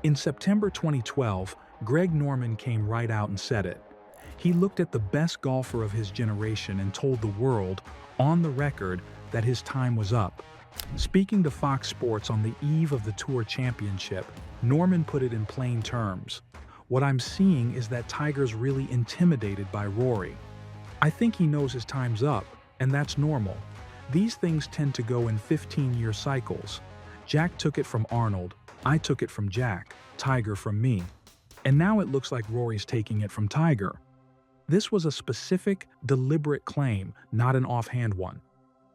In September 2012, Greg Norman came right out and said it. He looked at the best golfer of his generation and told the world, on the record, that his time was up. Speaking to Fox Sports on the eve of the Tour Championship, Norman put it in plain terms. "What I'm seeing is that Tiger's really intimidated by Rory. I think he knows his time's up, and that's normal. These things tend to go in 15-year cycles. Jack took it from Arnold, I took it from Jack, Tiger from me. And now it looks like Rory's taking it from Tiger." This was a specific, deliberate claim, not an offhand one.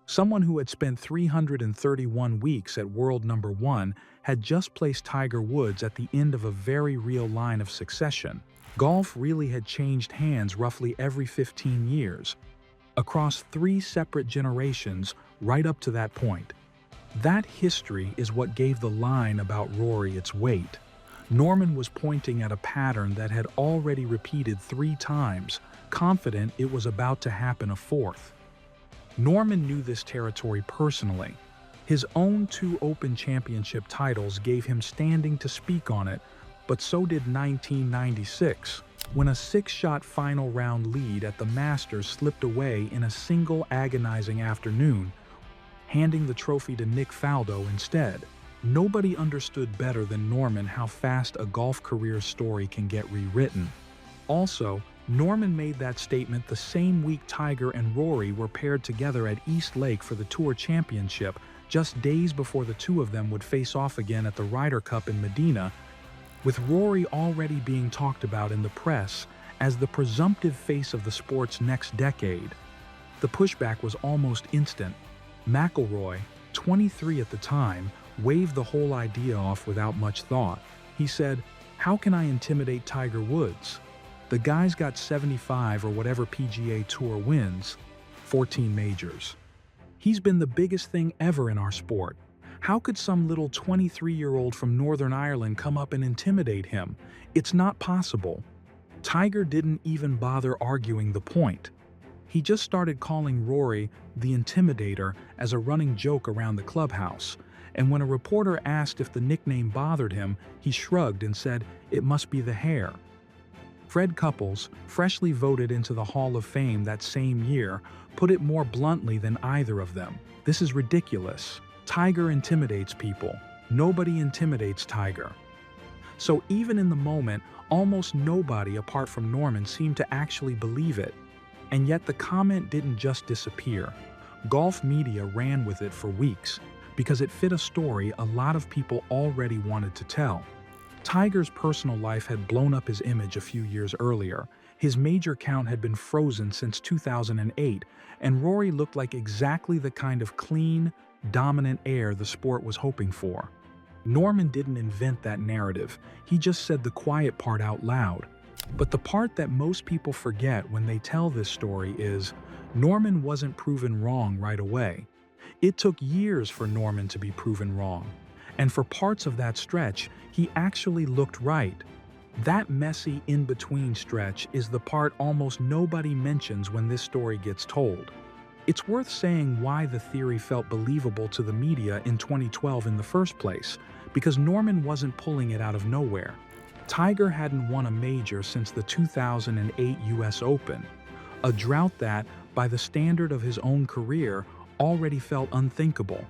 Someone who had spent 331 weeks at world number 1 had just placed Tiger Woods at the end of a very real line of succession. Golf really had changed hands roughly every 15 years, across 3 separate generations right up to that point. That history is what gave the line about Rory its weight. Norman was pointing at a pattern that had already repeated 3 times, confident it was about to happen a 4th. Norman knew this territory personally. His own 2 Open Championship titles gave him standing to speak on it, but so did 1996, when a 6-shot final round lead at the Masters slipped away in a single agonizing afternoon, handing the trophy to Nick Faldo instead. Nobody understood better than Norman how fast a golf career story can get rewritten. Also, Norman made that statement the same week Tiger and Rory were paired together at East Lake for the Tour Championship, just days before the 2 of them would face off again at the Ryder Cup in Medina, with Rory already being talked about in the press as the presumptive face of the sport's next decade. The pushback was almost instant. McIlroy, 23 at the time, waved the whole idea off without much thought. He said, "How can I intimidate Tiger Woods? The guy's got 75 or whatever PGA Tour wins, 14 majors. He's been the biggest thing ever in our sport. How could some little 23-year-old from Northern Ireland come up and intimidate him? It's not possible." Tiger didn't even bother arguing the point. He just started calling Rory the Intimidator as a running joke around the clubhouse, and when a reporter asked if the nickname bothered him, he shrugged and said it must be the hair. Fred Couples, freshly voted into the Hall of Fame that same year, put it more bluntly than either of them. "This is ridiculous. Tiger intimidates people. Nobody intimidates Tiger." So even in the moment, almost nobody apart from Norman seemed to actually believe it. And yet the comment didn't just disappear. Golf media ran with it for weeks, because it fit a story a lot of people already wanted to tell. Tiger's personal life had blown up his image a few years earlier. His major count had been frozen since 2008, and Rory looked like exactly the kind of clean, dominant heir the sport was hoping for. Norman didn't invent that narrative, he just said the quiet part out loud. But the part that most people forget when they tell this story is, Norman wasn't proven wrong right away. It took years for Norman to be proven wrong. And for parts of that stretch, he actually looked right. That messy in-between stretch is the part almost nobody mentions when this story gets told. It's worth saying why the theory felt believable to the media in 2012 in the first place, because Norman wasn't pulling it out of nowhere. Tiger hadn't won a major since the 2008 US Open, a drought that, by the standard of his own career, already felt unthinkable.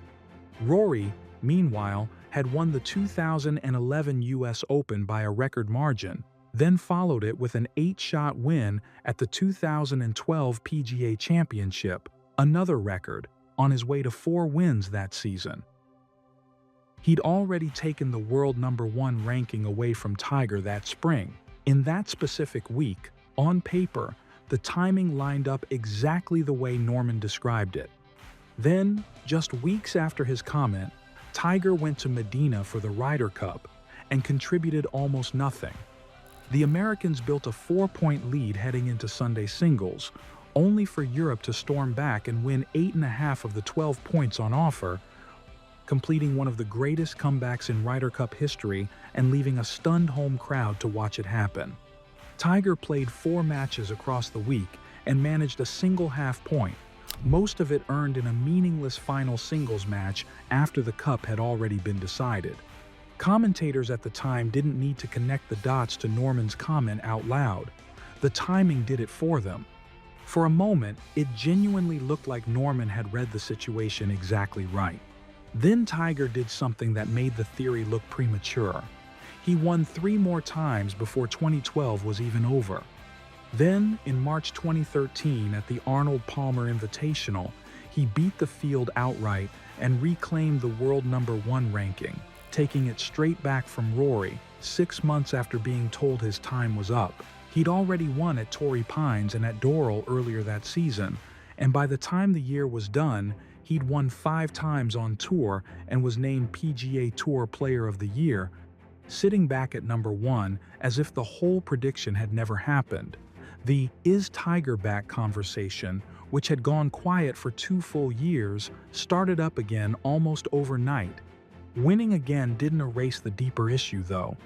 Rory, meanwhile, had won the 2011 US Open by a record margin, then followed it with an 8-shot win at the 2012 PGA Championship, another record, on his way to 4 wins that season. He'd already taken the world #1 ranking away from Tiger that spring. In that specific week, on paper, the timing lined up exactly the way Norman described it. Then, just weeks after his comment, Tiger went to Medina for the Ryder Cup and contributed almost nothing. The Americans built a 4-point lead heading into Sunday singles, only for Europe to storm back and win 8.5 of the 12 points on offer, completing one of the greatest comebacks in Ryder Cup history and leaving a stunned home crowd to watch it happen. Tiger played 4 matches across the week and managed a single half point, most of it earned in a meaningless final singles match after the cup had already been decided. Commentators at the time didn't need to connect the dots to Norman's comment out loud. The timing did it for them. For a moment, it genuinely looked like Norman had read the situation exactly right. Then Tiger did something that made the theory look premature. He won 3 more times before 2012 was even over. Then, in March 2013 at the Arnold Palmer Invitational, he beat the field outright and reclaimed the world #1 ranking, taking it straight back from Rory, 6 months after being told his time was up. He'd already won at Torrey Pines and at Doral earlier that season, and by the time the year was done, he'd won 5 times on tour and was named PGA Tour Player of the Year, sitting back at #1 as if the whole prediction had never happened. The "is Tiger back" conversation, which had gone quiet for 2 full years, started up again almost overnight. Winning again didn't erase the deeper issue, though.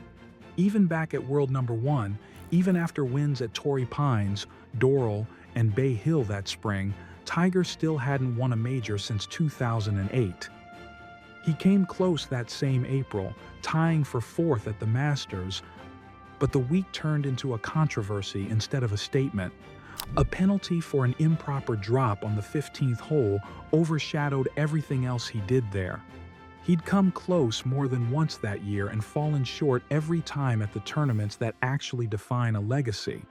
Even back at world #1, even after wins at Torrey Pines, Doral, and Bay Hill that spring, Tiger still hadn't won a major since 2008. He came close that same April, tying for 4th at the Masters, but the week turned into a controversy instead of a statement. A penalty for an improper drop on the 15th hole overshadowed everything else he did there. He'd come close more than once that year and fallen short every time at the tournaments that actually define a legacy.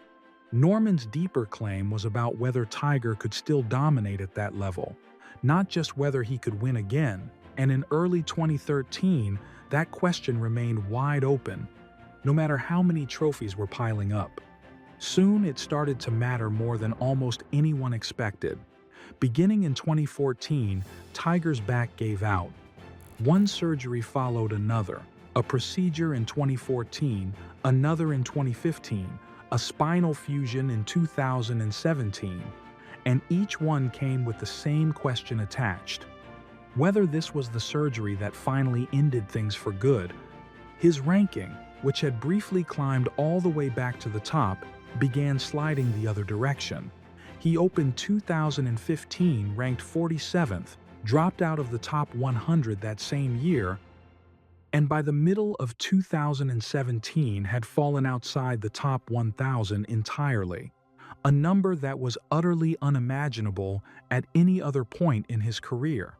Norman's deeper claim was about whether Tiger could still dominate at that level, not just whether he could win again, and in early 2013, that question remained wide open, no matter how many trophies were piling up. Soon it started to matter more than almost anyone expected. Beginning in 2014, Tiger's back gave out. One surgery followed another, a procedure in 2014, another in 2015, a spinal fusion in 2017, and each one came with the same question attached. Whether this was the surgery that finally ended things for good. His ranking, which had briefly climbed all the way back to the top, began sliding the other direction. He opened 2015 ranked 47th, dropped out of the top 100 that same year, and by the middle of 2017 had fallen outside the top 1,000 entirely, a number that was utterly unimaginable at any other point in his career.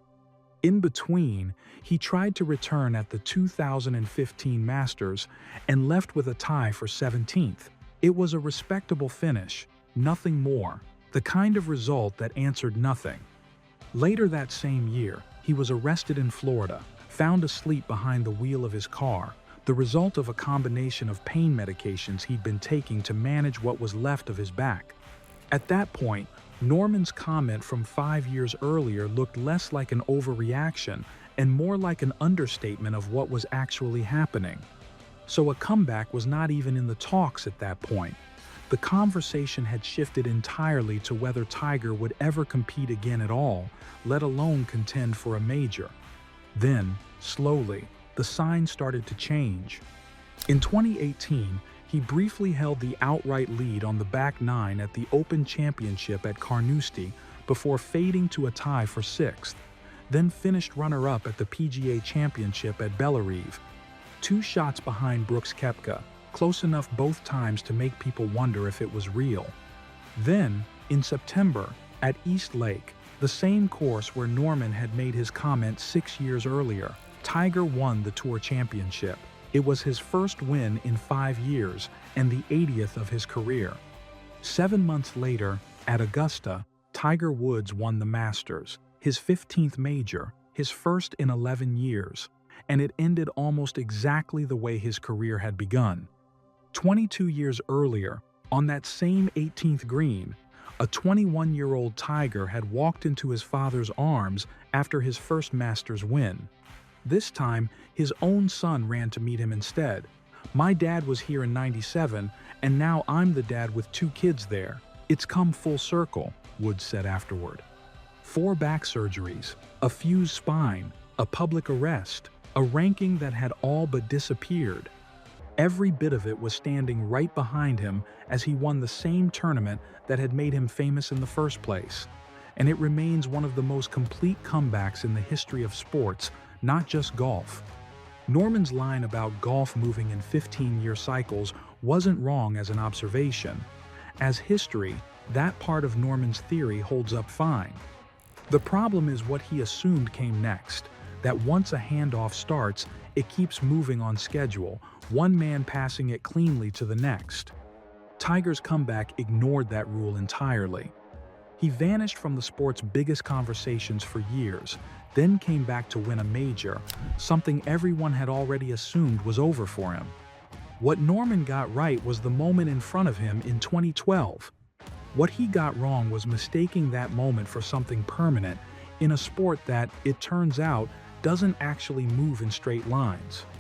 In between, he tried to return at the 2015 Masters and left with a tie for 17th. It was a respectable finish, nothing more, the kind of result that answered nothing. Later that same year, he was arrested in Florida, found asleep behind the wheel of his car, the result of a combination of pain medications he'd been taking to manage what was left of his back. At that point, Norman's comment from 5 years earlier looked less like an overreaction and more like an understatement of what was actually happening. So a comeback was not even in the talks at that point. The conversation had shifted entirely to whether Tiger would ever compete again at all, let alone contend for a major. Then, slowly, the signs started to change. In 2018, he briefly held the outright lead on the back 9 at the Open Championship at Carnoustie before fading to a tie for 6th, then finished runner-up at the PGA Championship at Bellerive, 2 shots behind Brooks Koepka, close enough both times to make people wonder if it was real. Then, in September, at East Lake, the same course where Norman had made his comment 6 years earlier, Tiger won the Tour Championship. It was his first win in 5 years and the 80th of his career. 7 months later, at Augusta, Tiger Woods won the Masters, his 15th major, his first in 11 years, and it ended almost exactly the way his career had begun. 22 years earlier, on that same 18th green, a 21-year-old Tiger had walked into his father's arms after his first Masters win. This time, his own son ran to meet him instead. "My dad was here in '97, and now I'm the dad with 2 kids there. It's come full circle," Woods said afterward. 4 back surgeries, a fused spine, a public arrest, a ranking that had all but disappeared. Every bit of it was standing right behind him as he won the same tournament that had made him famous in the first place. And it remains one of the most complete comebacks in the history of sports, not just golf. Norman's line about golf moving in 15-year cycles wasn't wrong as an observation. As history, that part of Norman's theory holds up fine. The problem is what he assumed came next, that once a handoff starts, it keeps moving on schedule, one man passing it cleanly to the next. Tiger's comeback ignored that rule entirely. He vanished from the sport's biggest conversations for years, then came back to win a major, something everyone had already assumed was over for him. What Norman got right was the moment in front of him in 2012. What he got wrong was mistaking that moment for something permanent in a sport that, it turns out, doesn't actually move in straight lines.